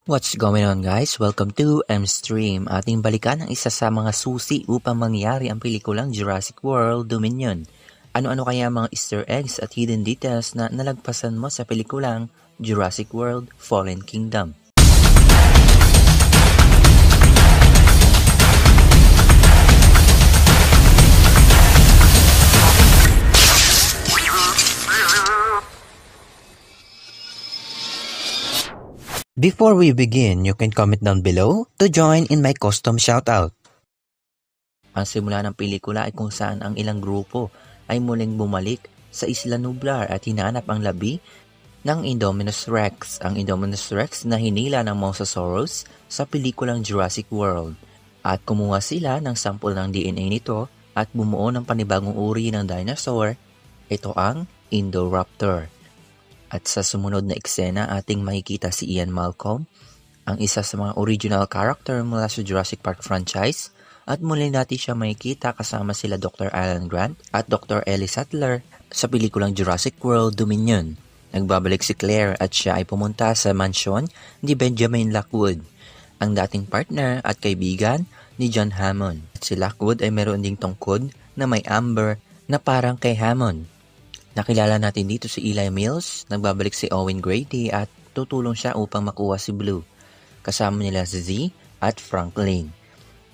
What's going on guys? Welcome to M-Stream. Ating balikan ang isa sa mga susi upang mangyari ang pelikulang Jurassic World Dominion. Ano-ano kaya mga Easter eggs at hidden details na nalagpasan mo sa pelikulang Jurassic World Fallen Kingdom? Before we begin, you can comment down below to join in my custom shoutout. Ang simula ng pelikula ay kung saan ang ilang grupo ay muling bumalik sa Isla Nublar at hinanap ang labi ng Indominus Rex, ang Indominus Rex na hinila ng Mosasaurus sa pelikulang Jurassic World. At kumuha sila ng sampol ng DNA nito at bumuo ng panibagong uri ng dinosaur, ito ang Indoraptor. At sa sumunod na eksena ating makikita si Ian Malcolm, ang isa sa mga original character mula sa Jurassic Park franchise, at muli natin siya makikita kasama sila Dr. Alan Grant at Dr. Ellie Sattler sa pelikulang Jurassic World Dominion. Nagbabalik si Claire at siya ay pumunta sa mansyon ni Benjamin Lockwood, ang dating partner at kaibigan ni John Hammond. At si Lockwood ay meron ding tungkod na may amber na parang kay Hammond. Nakilala natin dito si Eli Mills, nagbabalik si Owen Grady at tutulong siya upang makuha si Blue. Kasama nila si Z at Franklin.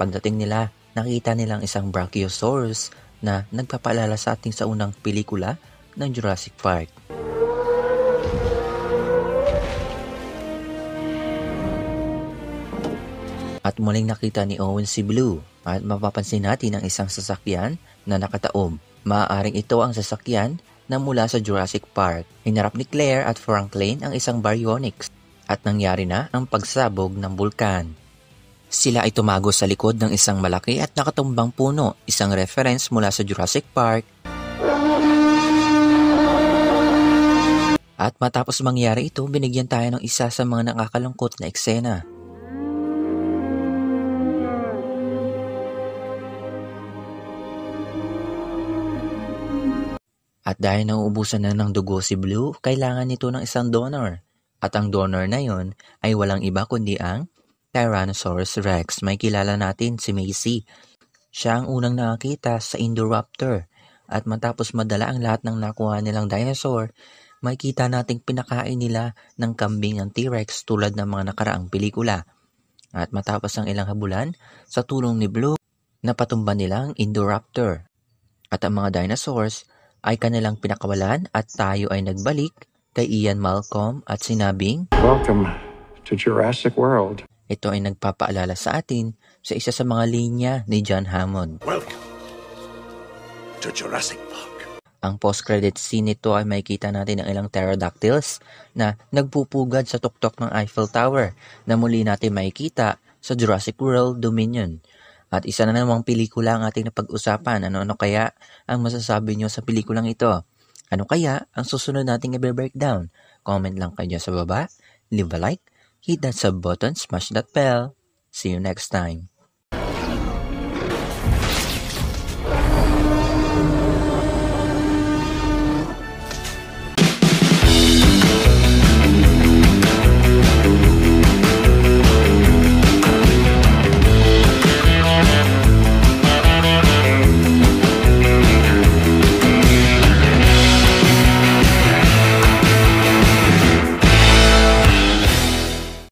Pagdating nila, nakita nilang isang Brachiosaurus na nagpapaalala sa ating sa unang pelikula ng Jurassic Park. At muling nakita ni Owen si Blue at mapapansin natin ang isang sasakyan na nakataob. Maaaring ito ang sasakyan na mula sa Jurassic Park. Hinarap ni Claire at Franklin ang isang baryonyx at nangyari na ang pagsabog ng bulkan. Sila ay tumago sa likod ng isang malaki at nakatumbang puno, isang reference mula sa Jurassic Park. At matapos mangyari ito, binigyan tayo ng isa sa mga nakakalungkot na eksena. At dahil nauubusan na ng dugo si Blue, kailangan nito ng isang donor. At ang donor na yon ay walang iba kundi ang Tyrannosaurus Rex. May kilala natin si Macy. Siya ang unang nakakita sa Indoraptor. At matapos madala ang lahat ng nakuha nilang dinosaur, may kita nating pinakain nila ng kambing ang T-Rex tulad ng mga nakaraang pelikula. At matapos ang ilang habulan, sa tulong ni Blue, napatumba nila ang Indoraptor. At ang mga dinosaurs ay kanilang pinakawalan at tayo ay nagbalik kay Ian Malcolm at sinabing, "Welcome to Jurassic World." Ito ay nagpapaalala sa atin sa isa sa mga linya ni John Hammond. Welcome to Jurassic Park. Ang post-credit scene nito ay makikita natin ang ilang pterodactyls na nagpupugad sa tuktok ng Eiffel Tower na muli natin makikita sa Jurassic World Dominion. At isa na namang pelikula ang ating napag-usapan. Ano-ano kaya ang masasabi nyo sa pelikulang ito? Ano kaya ang susunod nating i-breakdown? Comment lang kayo sa baba, leave a like, hit that sub button, smash that bell. See you next time.